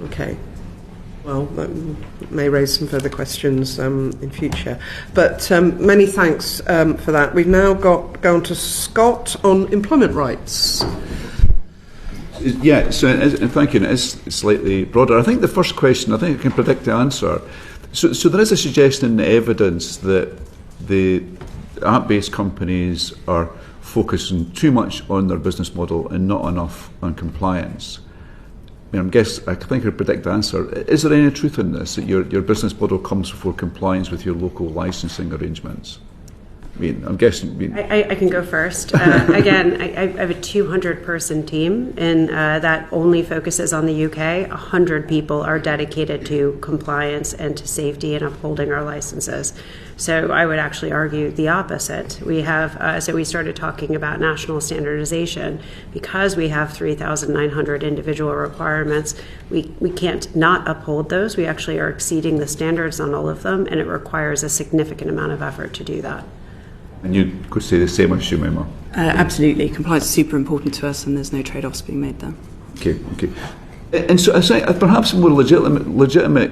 Okay. Well, that may raise some further questions in future. But many thanks for that. We've now gone to Scott on employment rights. Yeah, and thank you. It is slightly broader. I think the first question, I think I can predict the answer. So there is a suggestion in the evidence that the app-based companies are focusing too much on their business model and not enough on compliance. I think I predict the answer. Is there any truth in this, that your business model comes before compliance with your local licensing arrangements? I'm guessing. I can go first. Again, I have a 200-person team, and that only focuses on the UK. 100 people are dedicated to compliance and to safety and upholding our licenses. So I would actually argue the opposite. We have we started talking about national standardization because we have 3,900 individual requirements. We can't not uphold those. We actually are exceeding the standards on all of them, and it requires a significant amount of effort to do that. And you could say the same as Shamima? Absolutely. Compliance is super important to us, and there's no trade-offs being made there. Okay. And so I say perhaps a more legitimate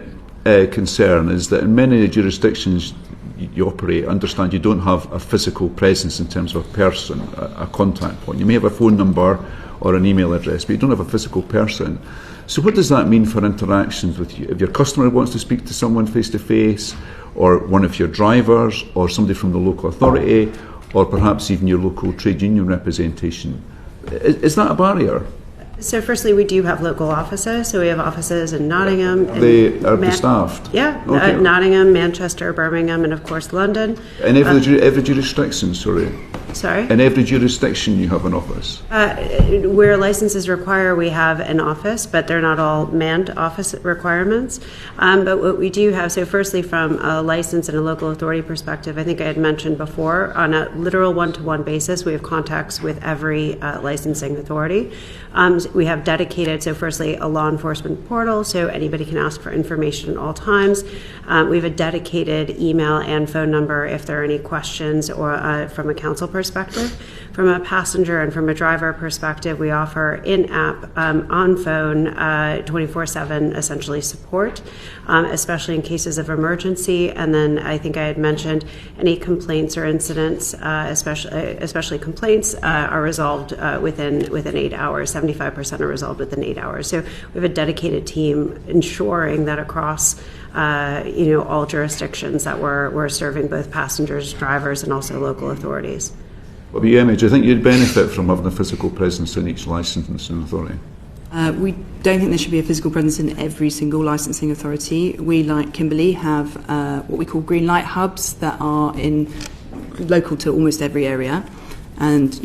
concern is that in many jurisdictions you operate, understand you don't have a physical presence in terms of a person, a contact point. You may have a phone number or an email address, but you don't have a physical person. So what does that mean for interactions with you? If your customer wants to speak to someone face-to-face, or one of your drivers, or somebody from the local authority, or perhaps even your local trade union representation, is that a barrier? So firstly, we do have local offices. So we have offices in Nottingham. They are staffed? Yeah, okay. Nottingham, Manchester, Birmingham, and of course London. In every jurisdiction, sorry? Sorry? In every jurisdiction you have an office? Where licenses require, we have an office, but they're not all manned office requirements. But what we do have, so firstly from a license and a local authority perspective, I think I had mentioned before, on a literal one-to-one basis, we have contacts with every licensing authority. We have dedicated, so firstly, a law enforcement portal, so anybody can ask for information at all times. We have a dedicated email and phone number if there are any questions or from a council perspective. From a passenger and from a driver perspective, we offer in-app, on phone, 24/7 essentially support, especially in cases of emergency. And then I think I had mentioned any complaints or incidents, especially complaints, are resolved within 8 hours. 75% are resolved within 8 hours. So we have a dedicated team ensuring that across all jurisdictions that we're serving both passengers, drivers, and also local authorities. What about you, Emma? Do you think you'd benefit from having a physical presence in each licensing authority? We don't think there should be a physical presence in every single licensing authority. We, like Kimberley, have what we call green light hubs that are local to almost every area, and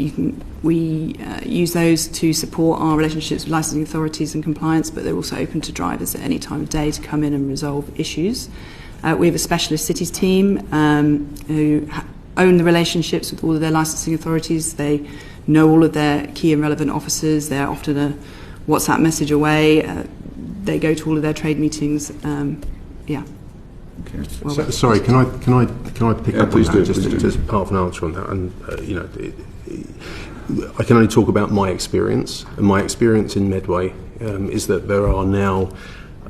we use those to support our relationships with licensing authorities and compliance, but they're also open to drivers at any time of day to come in and resolve issues. We have a specialist cities team who own the relationships with all of their licensing authorities. They know all of their key and relevant officers. They're often a WhatsApp message away. They go to all of their trade meetings. Okay. Sorry, can I pick up on that? Just part of an answer on that. And I can only talk about my experience, and my experience in Medway is that there are now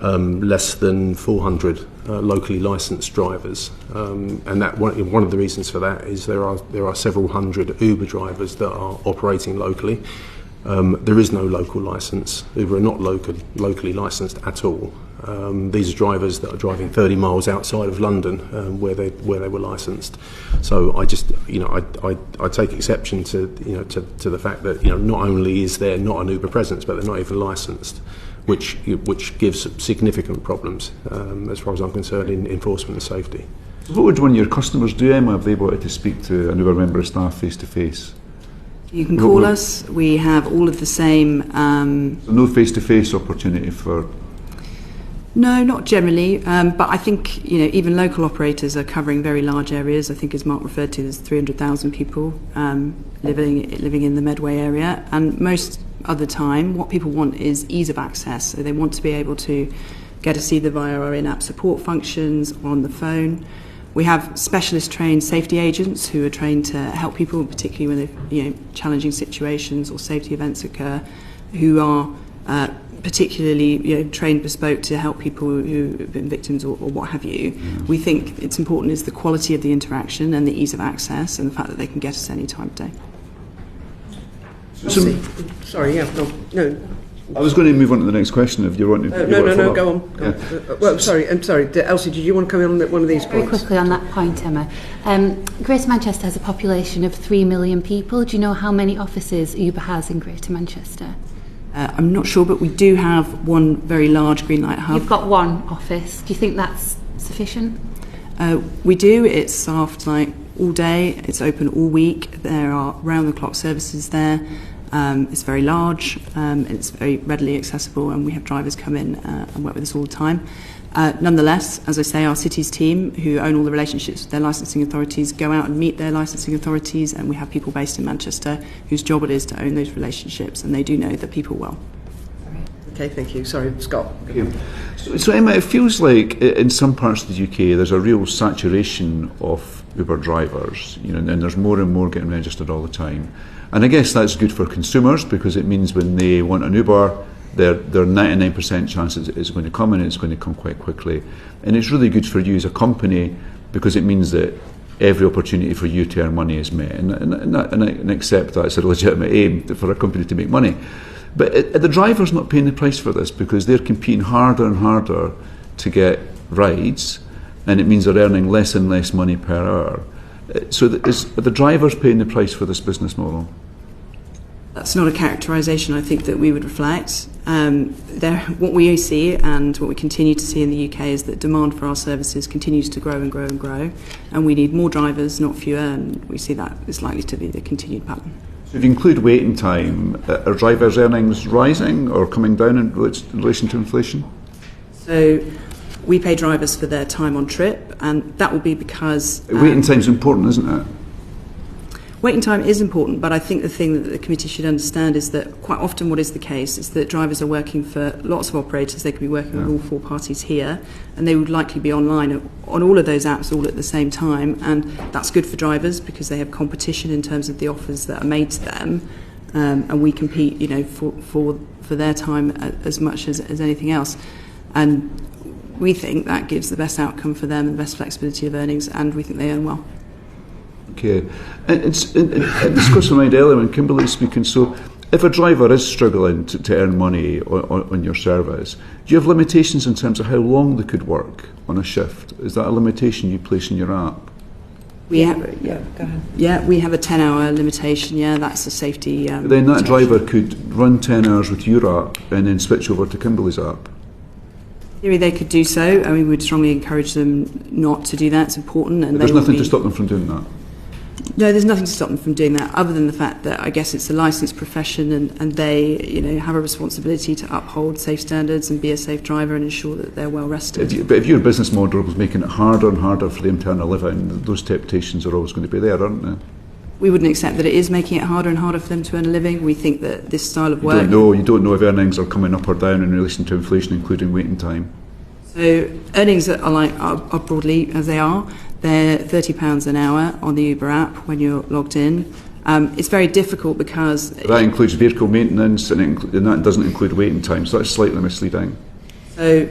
less than 400 locally licensed drivers, and that one of the reasons for that is there are several hundred Uber drivers that are operating locally. There is no local licence. Uber are not locally licensed at all. These are drivers that are driving 30 miles outside of London, where they were licensed. So I just I take exception to the fact that not only is there not an Uber presence, but they're not even licensed, which gives significant problems as far as I'm concerned in enforcement and safety. What would one of your customers do, Emma, if they wanted to speak to an Uber member of staff face to face? You can call us. We have all of the same. No face to face opportunity for. No, not generally, but I think even local operators are covering very large areas. I think, as Mark referred to, there's 300,000 people living in the Medway area, and most of the time, what people want is ease of access. So they want to be able to get to see them via our in-app support functions or on the phone. We have specialist trained safety agents who are trained to help people, particularly when challenging situations or safety events occur, who are particularly trained bespoke to help people who have been victims or what have you. We think it's important is the quality of the interaction and the ease of access and the fact that they can get us any time of day. Sorry, yeah, no. I was going to move on to the next question if you want to. No, go on. Yeah. Well, I'm sorry. Elsie, did you want to come in on one of these Very points? quickly on that point, Emma. Greater Manchester has a population of 3 million people. Do you know how many offices Uber has in Greater Manchester? I'm not sure, but we do have one very large Greenlight hub. You've got one office. Do you think that's sufficient? We do. It's staffed all day. It's open all week. There are round-the-clock services there. It's very large, it's very readily accessible, and we have drivers come in and work with us all the time. Nonetheless, as I say, our cities team, who own all the relationships with their licensing authorities, go out and meet their licensing authorities, and we have people based in Manchester whose job it is to own those relationships, and they do know the people well. Okay, thank you. Sorry, Scott. So Emma, it feels like in some parts of the UK there's a real saturation of Uber drivers, and there's more and more getting registered all the time. And I guess that's good for consumers because it means when they want an Uber, their 99% chance it's going to come and it's going to come quite quickly. And it's really good for you as a company because it means that every opportunity for you to earn money is met. And I accept that it's a legitimate aim for a company to make money. But the driver's not paying the price for this because they're competing harder and harder to get rides, and it means they're earning less and less money per hour. So are the drivers paying the price for this business model? That's not a characterisation I think that we would reflect. What we see and what we continue to see in the UK is that demand for our services continues to grow and grow and grow, and we need more drivers, not fewer, and we see that is likely to be the continued pattern. So if you include waiting time, are drivers' earnings rising or coming down in relation to inflation? So we pay drivers for their time on trip, and that will be because... waiting time is important, isn't it? Waiting time is important, but I think the thing that the committee should understand is that quite often what is the case is that drivers are working for lots of operators. They could be working with all four parties here, and they would likely be online on all of those apps all at the same time, and that's good for drivers because they have competition in terms of the offers that are made to them, and we compete, for their time as much as anything else. And we think that gives the best outcome for them and the best flexibility of earnings, and we think they earn well. Okay. And this goes to mind earlier when Kimberly was speaking. So if a driver is struggling to earn money on your service, do you have limitations in terms of how long they could work on a shift? Is that a limitation you place in your app? Go ahead. Yeah, we have a 10-hour limitation. Yeah, that's a safety. Then that driver could run 10 hours with your app and then switch over to Kimberly's app. In theory, they could do so. I mean, we'd strongly encourage them not to do that. It's important. And there's nothing to stop them from doing that? No, there's nothing to stop them from doing that other than the fact that I guess it's a licensed profession and they have a responsibility to uphold safe standards and be a safe driver and ensure that they're well rested. But if your business model was making it harder and harder for them to earn a living, those temptations are always going to be there, aren't they? We wouldn't accept that it is making it harder and harder for them to earn a living. We think that this style of work... You don't know if earnings are coming up or down in relation to inflation, including waiting time. So earnings are broadly as they are. They're £30 an hour on the Uber app when you're logged in. It's very difficult because... That includes vehicle maintenance and that doesn't include waiting time, so that's slightly misleading. So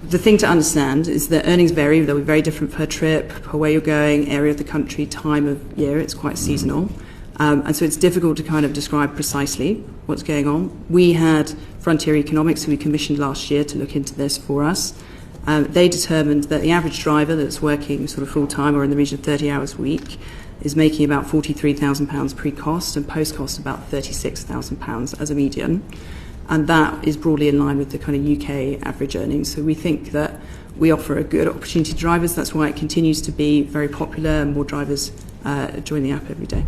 the thing to understand is that earnings vary. They'll be very different per trip, per where you're going, area of the country, time of year. It's quite seasonal. And so it's difficult to kind of describe precisely what's going on. We had Frontier Economics, who we commissioned last year to look into this for us. They determined that the average driver that's working sort of full-time or in the region of 30 hours a week is making about £43,000 pre-cost and post-cost about £36,000 as a median. And that is broadly in line with the kind of UK average earnings. So we think that we offer a good opportunity to drivers. That's why it continues to be very popular and more drivers join the app every day.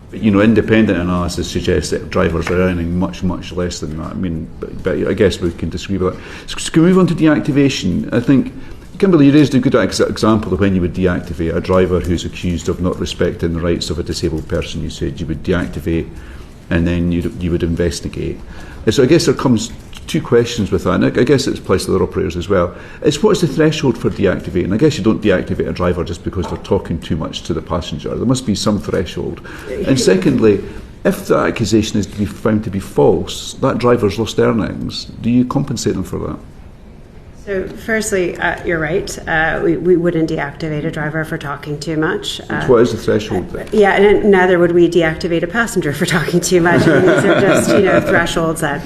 But, independent analysis suggests that drivers are earning much, much less than that. I mean, but I guess we can disagree with that. So can we move on to deactivation? I think, Kimberly, you raised a good example of when you would deactivate a driver who's accused of not respecting the rights of a disabled person. You said you would deactivate and then you would investigate. And so I guess there comes two questions with that, and I guess it applies to other operators as well. It's what's the threshold for deactivating? I guess you don't deactivate a driver just because they're talking too much to the passenger. There must be some threshold. And secondly, if the accusation is to be found to be false, that driver's lost earnings. Do you compensate them for that? So firstly, you're right. We wouldn't deactivate a driver for talking too much. What is the threshold then? Yeah, and neither would we deactivate a passenger for talking too much. I mean, these are just thresholds that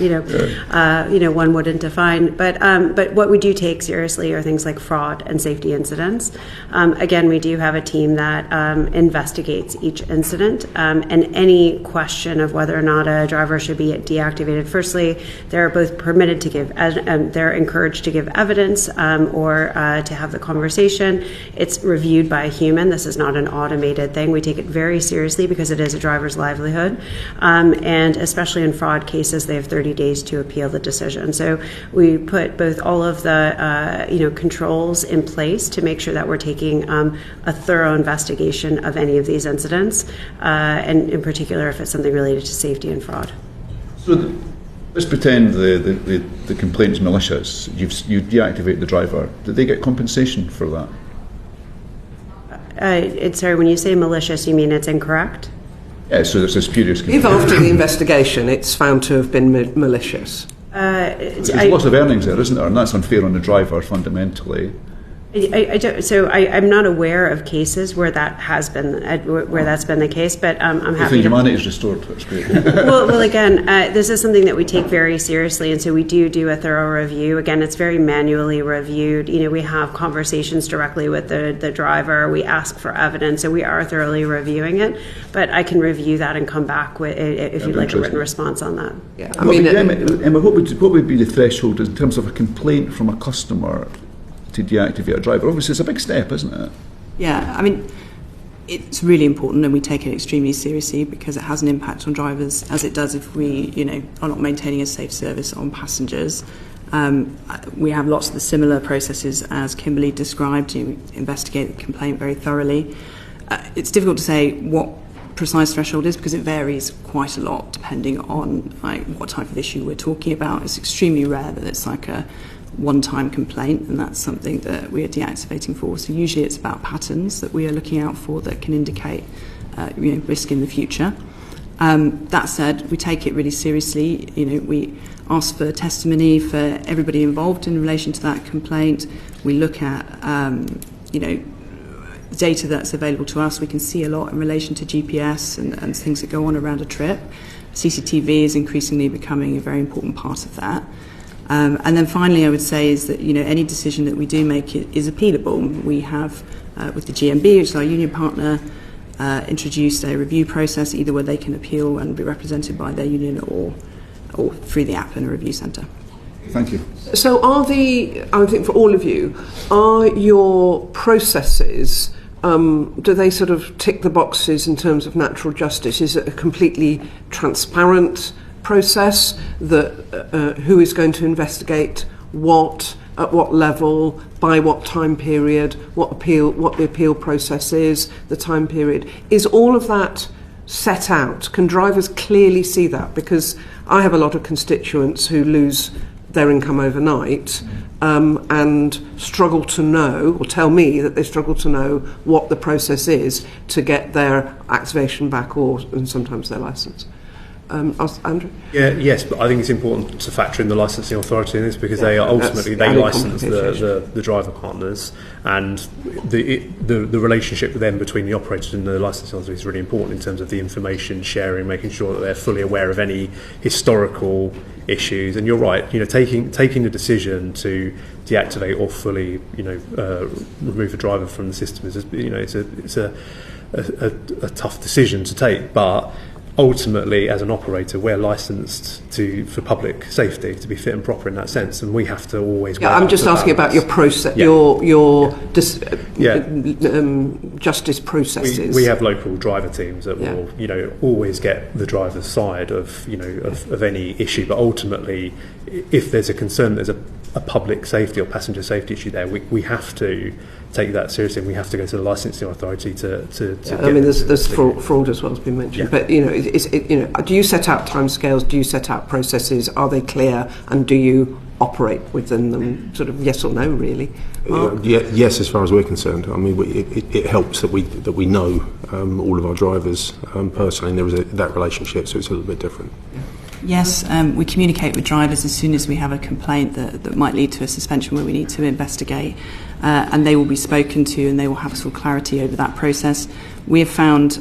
one wouldn't define. But what we do take seriously are things like fraud and safety incidents. Again, we do have a team that investigates each incident, and any question of whether or not a driver should be deactivated. Firstly, they're both permitted to give, they're encouraged to give evidence or to have the conversation. It's reviewed by a human. This is not an automated thing. We take it very seriously because it is a driver's livelihood. And especially in fraud cases, they have 30 days to appeal the decision. So we put both all of the controls in place to make sure that we're taking a thorough investigation of any of these incidents, and in particular if it's something related to safety and fraud. So let's pretend the complaint is malicious. You deactivate the driver. Do they get compensation for that? Sorry, when you say malicious, you mean it's incorrect? Yeah, so it's a spurious complaint. If after the investigation it's found to have been malicious. There's lots of earnings there, isn't there? And that's unfair on the driver fundamentally. I'm not aware of cases where that has been that's been the case, but I'm happy. I think humanity is restored. That's great. well, again, this is something that we take very seriously, and so we do a thorough review. Again, it's very manually reviewed. We have conversations directly with the driver. We ask for evidence, so we are thoroughly reviewing it. But I can review that and come back with if you'd like a written response on that. Yeah, Emma, what would be the threshold in terms of a complaint from a customer to deactivate a driver? Obviously, it's a big step, isn't it? Yeah, I mean, it's really important, and we take it extremely seriously because it has an impact on drivers, as it does if we, are not maintaining a safe service on passengers. We have lots of the similar processes as Kimberly described. You investigate the complaint very thoroughly. It's difficult to say what precise threshold is because it varies quite a lot depending on what type of issue we're talking about. It's extremely rare that it's like a one-time complaint, and that's something that we are deactivating for. So usually it's about patterns that we are looking out for that can indicate risk in the future. That said, we take it really seriously. We ask for testimony for everybody involved in relation to that complaint. We look at data that's available to us. We can see a lot in relation to GPS and things that go on around a trip. CCTV is increasingly becoming a very important part of that. And then finally, I would say is that any decision that we do make is appealable. We have, with the GMB, which is our union partner, introduced a review process, either where they can appeal and be represented by their union or through the app in a review centre. Thank you. So I think for all of you, are your processes, do they sort of tick the boxes in terms of natural justice? Is it a completely transparent process that who is going to investigate what, at what level, by what time period, what the appeal process is, the time period? Is all of that set out? Can drivers clearly see that? Because I have a lot of constituents who lose their income overnight and struggle to know, or tell me that they struggle to know what the process is to get their activation back and sometimes their licence. Andrew? Yes, but I think it's important to factor in the licensing authority in this because they are ultimately they license the driver partners, and the relationship with them between the operators and the licensing authority is really important in terms of the information sharing, making sure that they're fully aware of any historical issues. And you're right, taking the decision to deactivate or fully remove a driver from the system is it's a tough decision to take, but ultimately, as an operator, we're licensed for public safety to be fit and proper in that sense, and we have to always. Yeah, I'm just asking about your process, justice processes. We have local driver teams that will, always get the driver's side of any issue. But ultimately, if there's a concern, there's a public safety or passenger safety issue there, we have to take that seriously, and we have to go to the licensing authority to I mean, there's fraud as well has been mentioned, but do you set out timescales? Do you set out processes? Are they clear? And do you operate within them? Sort of yes or no, really. Yes, as far as we're concerned. I mean, it helps that we know all of our drivers personally, and there is that relationship, so it's a little bit different. Yes, we communicate with drivers as soon as we have a complaint that might lead to a suspension where we need to investigate, and they will be spoken to and they will have sort of clarity over that process. We have found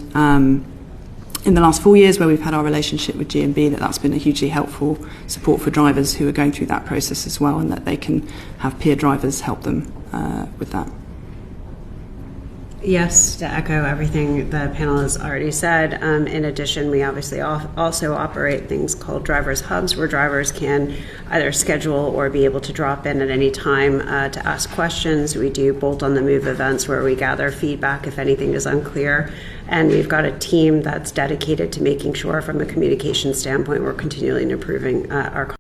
in the last 4 years where we've had our relationship with GMB that's been a hugely helpful support for drivers who are going through that process as well, and that they can have peer drivers help them with that. Yes, to echo everything the panel has already said. In addition, we obviously also operate things called drivers' hubs, where drivers can either schedule or be able to drop in at any time to ask questions. We do bolt-on-the-move events where we gather feedback if anything is unclear. And we've got a team that's dedicated to making sure, from a communication standpoint, we're continually improving our